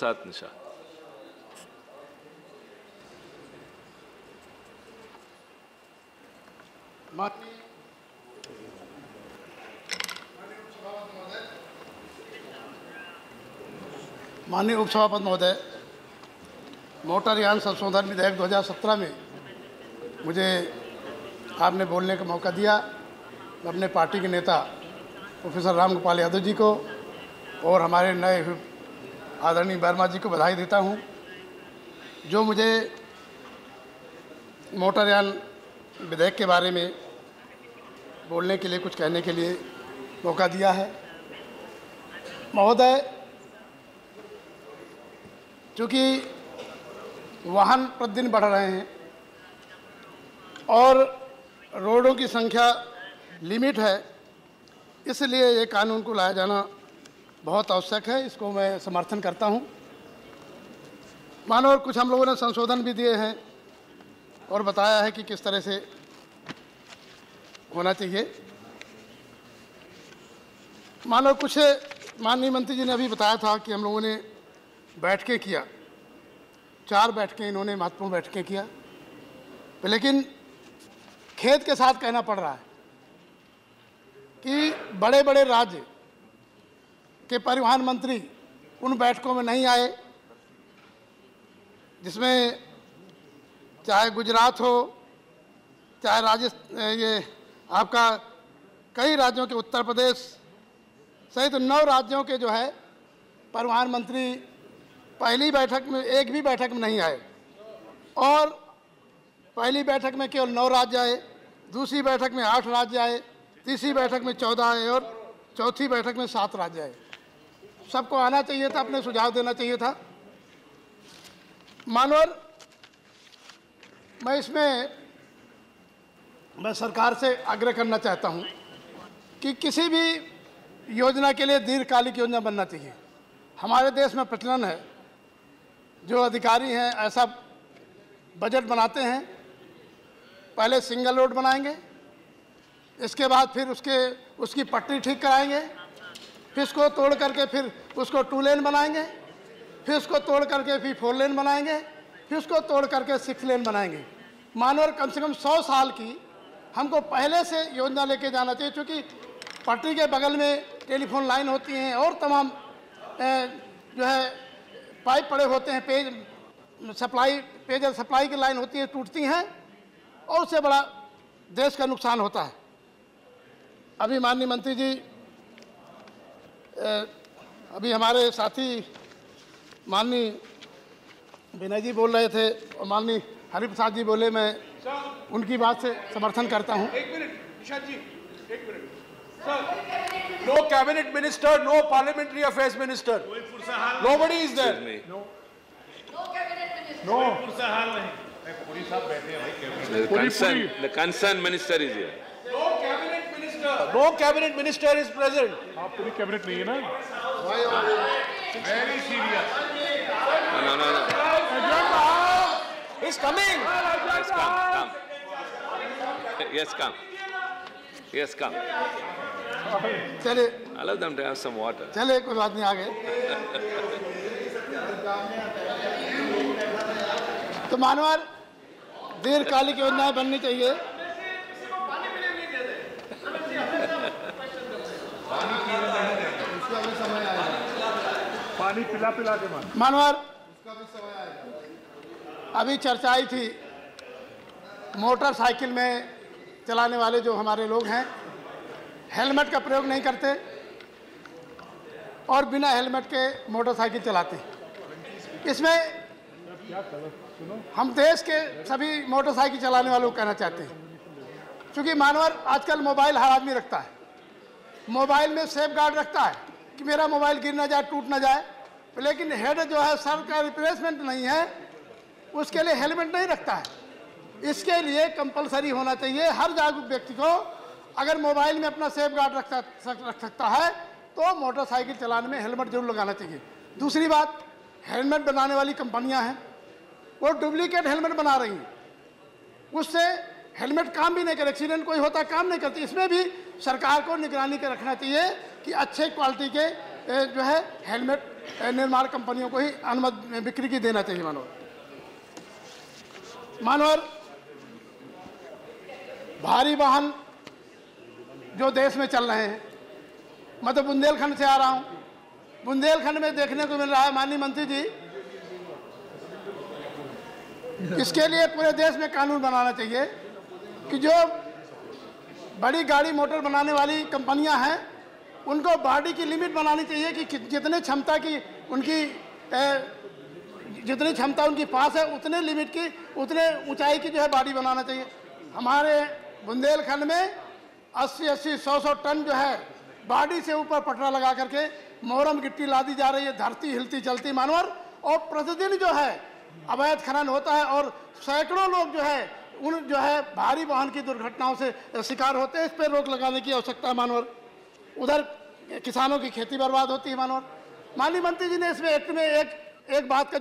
साथ निशा। माननीय उपसभापति महोदय, मोटरयान संशोधन विधेयक 2017 में मुझे आपने बोलने का मौका दिया। मैं अपने पार्टी के नेता प्रोफेसर राम गोपाल यादव जी को और हमारे नए आदरणीय वर्मा जी को बधाई देता हूं, जो मुझे मोटरयान विधेयक के बारे में बोलने के लिए, कुछ कहने के लिए मौका दिया है। महोदय, चूँकि वाहन प्रतिदिन बढ़ रहे हैं और रोडों की संख्या लिमिट है, इसलिए ये कानून को लाया जाना बहुत आवश्यक है। इसको मैं समर्थन करता हूँ। मानो कुछ हम लोगों ने संशोधन भी दिए हैं और बताया है कि किस तरह से होना चाहिए। मानो कुछ माननीय मंत्री जी ने अभी बताया था कि हम लोगों ने बैठकें किया, 4 बैठकें इन्होंने महत्वपूर्ण बैठकें किया, लेकिन खेद के साथ कहना पड़ रहा है कि बड़े बड़े राज्य के परिवहन मंत्री उन बैठकों में नहीं आए, जिसमें चाहे गुजरात हो, चाहे राजस्थान, ये आपका कई राज्यों के, उत्तर प्रदेश सहित 9 राज्यों के जो है परिवहन मंत्री पहली बैठक में, एक भी बैठक में नहीं आए। और पहली बैठक में केवल 9 राज्य आए, दूसरी बैठक में 8 राज्य आए, तीसरी बैठक में 14 आए और चौथी बैठक में 7 राज्य आए। सबको आना चाहिए था, अपने सुझाव देना चाहिए था। मानवर, मैं सरकार से आग्रह करना चाहता हूं कि किसी भी योजना के लिए दीर्घकालिक योजना बनना चाहिए। हमारे देश में प्रचलन है, जो अधिकारी हैं ऐसा बजट बनाते हैं, पहले सिंगल रोड बनाएंगे, इसके बाद फिर उसकी पटरी ठीक कराएंगे, फिर उसको तोड़ करके फिर उसको 2 लेन बनाएंगे, फिर उसको तोड़ करके फिर 4 लेन बनाएंगे, फिर उसको तोड़ करके 6 लेन बनाएंगे। मानो कम से कम 100 साल की हमको पहले से योजना लेके जाना चाहिए, क्योंकि पटरी के बगल में टेलीफोन लाइन होती हैं और तमाम जो है पाइप पड़े होते हैं, पेयजल सप्लाई की लाइन होती है, टूटती हैं और उससे बड़ा देश का नुकसान होता है। अभी माननीय मंत्री जी, अभी हमारे साथी माननीय विनय जी बोल रहे थे और माननीय हरिप्रसाद जी बोले, मैं उनकी बात से समर्थन करता हूं। एक मिनट निशांत जी, एक minute sir. No cabinet minister, no parliamentary affairs minister, nobody is there. No हाल नहीं, पूरी साहब बैठे हैं भाई। The concerned minister is here. No cabinet minister is present. आप पूरी कैबिनेट नहीं है ना? Very serious. No. He's coming. Yes, come. Yes, come. चले, Allow them to have some water. चले, कोई बात नहीं, आगे। तो मानवर, दीर्घकालिक योजनाएं बननी चाहिए। पानी पिला के मानवर, अभी चर्चा आई थी, मोटरसाइकिल में चलाने वाले जो हमारे लोग हैं हेलमेट का प्रयोग नहीं करते और बिना हेलमेट के मोटरसाइकिल चलाते। इसमें हम देश के सभी मोटरसाइकिल चलाने वालों को कहना चाहते हैं, क्योंकि मानवर आजकल मोबाइल हर आदमी रखता है, मोबाइल में सेफ गार्ड रखता है कि मेरा मोबाइल गिर ना जाए, टूट ना जाए, लेकिन हेड जो है सर का रिप्लेसमेंट नहीं है, उसके लिए हेलमेट नहीं रखता है। इसके लिए कंपलसरी होना चाहिए, हर जागरूक व्यक्ति को अगर मोबाइल में अपना सेफ गार्ड रख सकता है तो मोटरसाइकिल चलाने में हेलमेट जरूर लगाना चाहिए। दूसरी बात, हेलमेट बनाने वाली कंपनियां हैं, वो डुप्लीकेट हेलमेट बना रही हैं, उससे हेलमेट काम भी नहीं करे, एक्सीडेंट कोई होता काम नहीं करती। इसमें भी सरकार को निगरानी के रखना चाहिए कि अच्छे क्वालिटी के जो है हेलमेट निर्माण कंपनियों को ही अनुमति बिक्री की देना चाहिए। मानवर भारी वाहन जो देश में चल रहे हैं, मैं तो बुंदेलखंड से आ रहा हूँ। बुंदेलखंड में देखने को मिल रहा है, माननीय मंत्री जी, इसके लिए पूरे देश में कानून बनाना चाहिए कि जो बड़ी गाड़ी मोटर बनाने वाली कंपनियां हैं उनको बॉडी की लिमिट बनानी चाहिए कि जितने क्षमता की उनकी जितनी क्षमता उनकी पास है उतने लिमिट की, उतने ऊंचाई की जो है बॉडी बनाना चाहिए। हमारे बुंदेलखंड में 80-80, 100-100 टन जो है बॉडी से ऊपर पटरा लगा करके मोरम गिट्टी लादी जा रही है, धरती हिलती चलती मानवर, और प्रतिदिन जो है अवैध खनन होता है और सैकड़ों लोग जो है भारी वाहन की दुर्घटनाओं से शिकार होते हैं। इस पर रोक लगाने की आवश्यकता है मानवर। उधर किसानों की खेती बर्बाद होती है मानवर। माननीय मंत्री जी ने इसमें एक्ट में एक बात का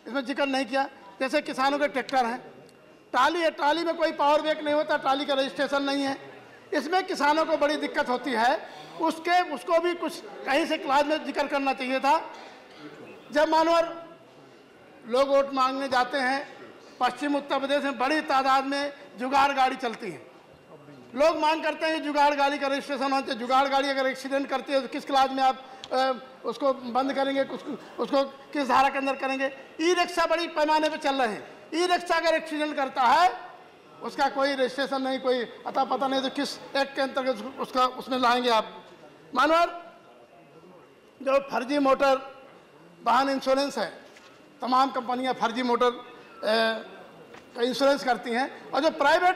इसमें जिक्र नहीं किया। जैसे किसानों के ट्रैक्टर हैं, टाली है, टाली में कोई पावर बैक नहीं होता, टाली का रजिस्ट्रेशन नहीं है, इसमें किसानों को बड़ी दिक्कत होती है। उसको भी कुछ कहीं से क्लास में जिक्र करना चाहिए था। जब मानवर लोग वोट मांगने जाते हैं, पश्चिम उत्तर प्रदेश में बड़ी तादाद में जुगाड़ गाड़ी चलती है। लोग मांग करते हैं जुगाड़ गाड़ी का रजिस्ट्रेशन होना चाहिए। जुगाड़ गाड़ी अगर एक्सीडेंट करती है तो किस क्लास में आप उसको बंद करेंगे, उसको किस धारा के अंदर करेंगे। ई रिक्शा बड़ी पैमाने पे चल रहे हैं। ई रिक्शा अगर एक्सीडेंट करता है उसका कोई रजिस्ट्रेशन नहीं, कोई अता पता नहीं, तो किस एक्ट के अंतर्गत उसका उसमें लाएंगे आप। मानवर जो फर्जी मोटर वाहन इंश्योरेंस है, तमाम कंपनियां फर्जी मोटर का इंश्योरेंस करती हैं, और जो प्राइवेट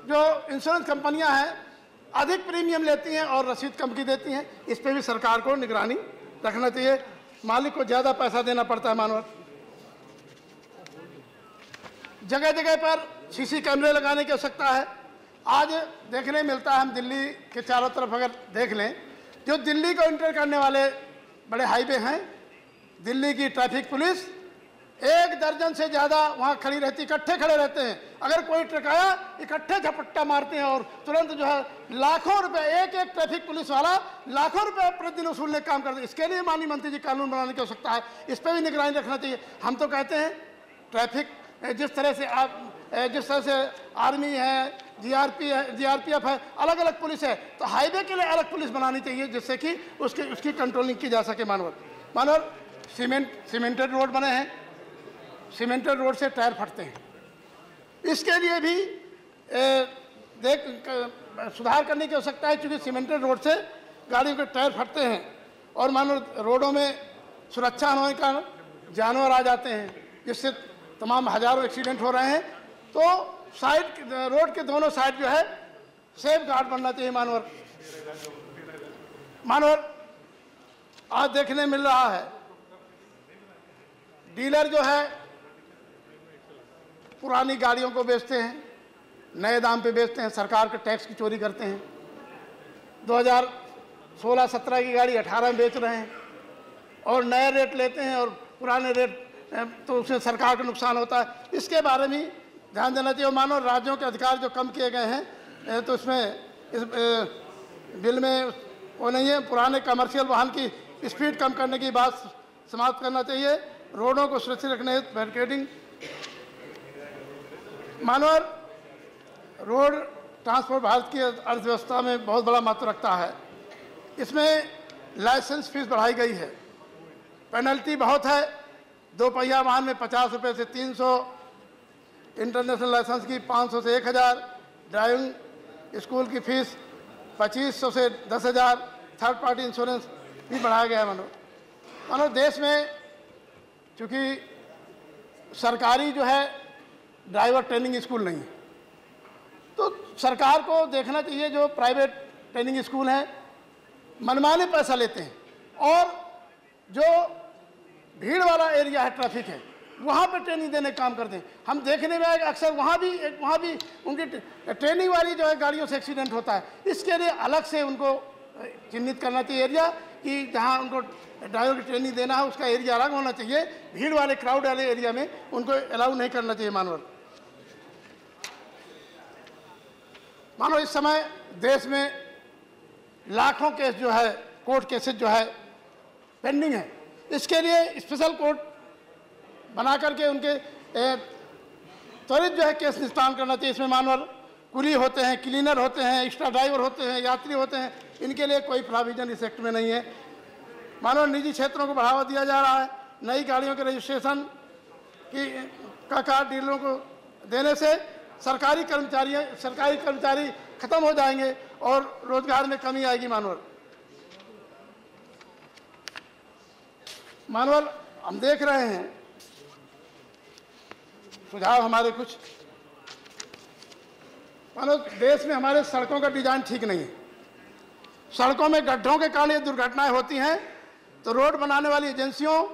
जो इंश्योरेंस कंपनियां हैं अधिक प्रीमियम लेती हैं और रसीद कम की देती हैं। इस पे भी सरकार को निगरानी रखना चाहिए। मालिक को ज़्यादा पैसा देना पड़ता है मानवर। जगह जगह पर सीसी कैमरे लगाने की आवश्यकता है। आज देखने मिलता है, हम दिल्ली के चारों तरफ अगर देख लें, जो दिल्ली को इंटर करने वाले बड़े हाईवे हैं, दिल्ली की ट्रैफिक पुलिस 1 दर्जन से ज़्यादा वहाँ खड़ी रहती, इकट्ठे खड़े रहते हैं। अगर कोई ट्रक आया इकट्ठे झपट्टा मारते हैं और तुरंत जो है लाखों रुपए, एक ट्रैफिक पुलिस वाला लाखों रुपए प्रतिदिन वसूलने का काम करते हैं। इसके लिए माननीय मंत्री जी कानून बनाने की आवश्यकता है। इस पर भी निगरानी रखना चाहिए। हम तो कहते हैं ट्रैफिक जिस तरह से आर्मी है, जीआरपीएफ है, अलग अलग पुलिस है, तो हाईवे के लिए अलग पुलिस बनानी चाहिए जिससे कि उसकी कंट्रोलिंग की जा सके। मानवर सीमेंटेड रोड बने हैं, सीमेंटेड रोड से टायर फटते हैं। इसके लिए भी सुधार करने की आवश्यकता है, क्योंकि सीमेंटेड रोड से गाड़ियों के टायर फटते हैं और मानो रोडों में सुरक्षा होने का जानवर आ जाते हैं, जिससे तमाम हजारों एक्सीडेंट हो रहे हैं। तो रोड के दोनों साइड जो है सेफ गार्ड बनना चाहिए। मानवर आज देखने मिल रहा है, डीलर जो है पुरानी गाड़ियों को बेचते हैं, नए दाम पे बेचते हैं, सरकार के टैक्स की चोरी करते हैं। 2016-17 की गाड़ी 18 में बेच रहे हैं और नए रेट लेते हैं और पुराने रेट, तो उससे सरकार को नुकसान होता है। इसके बारे में ध्यान देना चाहिए। मानो राज्यों के अधिकार जो कम किए गए हैं, तो इसमें इस बिल में वो नहीं है। पुराने कमर्शियल वाहन की स्पीड कम करने की बात समाप्त करना चाहिए। रोडों को सुरक्षित रखने बैरिकेडिंग। मानवर रोड ट्रांसपोर्ट भारत की अर्थव्यवस्था में बहुत बड़ा महत्व रखता है। इसमें लाइसेंस फीस बढ़ाई गई है, पेनल्टी बहुत है। 2 पहिया वाहन में 50 रुपये से 300, इंटरनेशनल लाइसेंस की 500 से 1000, ड्राइविंग स्कूल की फीस 2500 से 10,000, थर्ड पार्टी इंश्योरेंस भी बढ़ाया गया है। मानो देश में चूँकि सरकारी जो है ड्राइवर ट्रेनिंग स्कूल नहीं है, तो सरकार को देखना चाहिए जो प्राइवेट ट्रेनिंग स्कूल हैं मनमाने पैसा लेते हैं, और जो भीड़ वाला एरिया है, ट्रैफिक है, वहाँ पे ट्रेनिंग देने का काम करते हैं। हम देखने में आएगा अक्सर वहाँ भी उनकी ट्रेनिंग वाली जो है गाड़ियों से एक्सीडेंट होता है। इसके लिए अलग से उनको चिन्हित करना चाहिए एरिया, कि जहाँ उनको ड्राइवर की ट्रेनिंग देना है उसका एरिया अलग होना चाहिए। भीड़ वाले क्राउड वाले एरिया में उनको अलाउ नहीं करना चाहिए। मानो इस समय देश में लाखों केस जो है, कोर्ट केसेस जो है पेंडिंग है। इसके लिए स्पेशल कोर्ट बना करके उनके त्वरित जो है केस निस्तारण करना चाहिए। इसमें मानवर कुली होते हैं, क्लीनर होते हैं, एक्स्ट्रा ड्राइवर होते हैं, यात्री होते हैं, इनके लिए कोई प्रोविजन इस एक्ट में नहीं है। मानव निजी क्षेत्रों को बढ़ावा दिया जा रहा है। नई गाड़ियों के रजिस्ट्रेशन का कार्ड डीलरों को देने से सरकारी कर्मचारी खत्म हो जाएंगे और रोजगार में कमी आएगी। मानवर हम देख रहे हैं सुझाव हमारे कुछ। मानव देश में हमारे सड़कों का डिजाइन ठीक नहीं है। सड़कों में गड्ढों के कारण ये दुर्घटनाएं होती हैं, तो रोड बनाने वाली एजेंसियों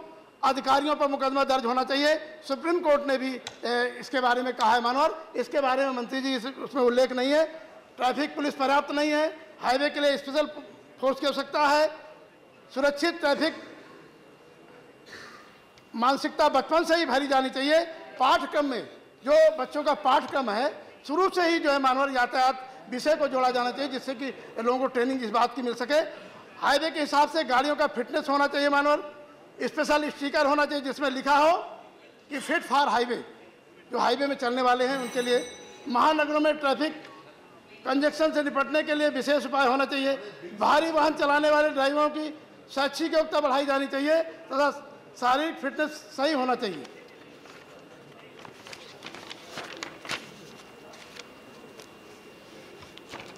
अधिकारियों पर मुकदमा दर्ज होना चाहिए। सुप्रीम कोर्ट ने भी इसके बारे में कहा है। मानवर इसके बारे में मंत्री जी उसमें उल्लेख नहीं है। ट्रैफिक पुलिस पर्याप्त नहीं है। हाईवे के लिए स्पेशल फोर्स की आवश्यकता है। सुरक्षित ट्रैफिक मानसिकता बचपन से ही भरी जानी चाहिए। पाठ्यक्रम में जो बच्चों का पाठ्यक्रम है शुरू से ही जो है मानवर यातायात विषय को जोड़ा जाना चाहिए, जिससे कि लोगों को ट्रेनिंग इस बात की मिल सके। हाईवे के हिसाब से गाड़ियों का फिटनेस होना चाहिए। मानवर स्पेशल स्टिकर होना चाहिए जिसमें लिखा हो कि फिट फॉर हाईवे। जो हाईवे में चलने वाले हैं उनके लिए महानगरों में ट्रैफिक कंजेक्शन से निपटने के लिए विशेष उपाय होना चाहिए। भारी वाहन चलाने वाले ड्राइवरों की शैक्षिक योग्यता बढ़ाई जानी चाहिए तथा शारीरिक फिटनेस सही होना चाहिए।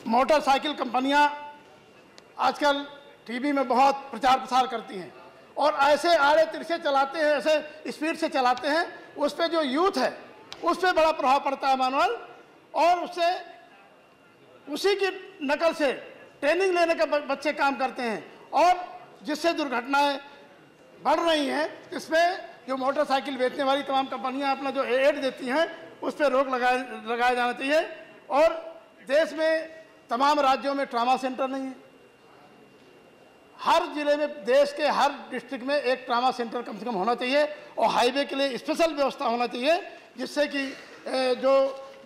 मोटरसाइकिल कंपनियां आजकल टीवी में बहुत प्रचार प्रसार करती हैं और ऐसे आड़े तिरछे चलाते हैं, ऐसे स्पीड से चलाते हैं, उस पर जो यूथ है उस पर बड़ा प्रभाव पड़ता है मानवल। और उससे उसी की नकल से ट्रेनिंग लेने के बच्चे काम करते हैं और जिससे दुर्घटनाएं बढ़ रही हैं। इसमें जो मोटरसाइकिल बेचने वाली तमाम कंपनियां अपना जो एड देती हैं उस पर रोक लगाया जाना चाहिए। और देश में तमाम राज्यों में ट्रामा सेंटर नहीं है। हर जिले में देश के हर डिस्ट्रिक्ट में एक ट्रामा सेंटर कम से कम होना चाहिए और हाईवे के लिए स्पेशल व्यवस्था होना चाहिए, जिससे कि जो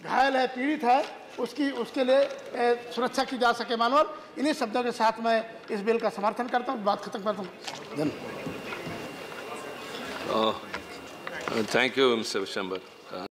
घायल है, पीड़ित है, उसके लिए सुरक्षा की जा सके। मानवर इन्हीं शब्दों के साथ मैं इस बिल का समर्थन करता हूँ। बात खत्म करता हूँ। धन्यवाद। Thank you mister Vishambar.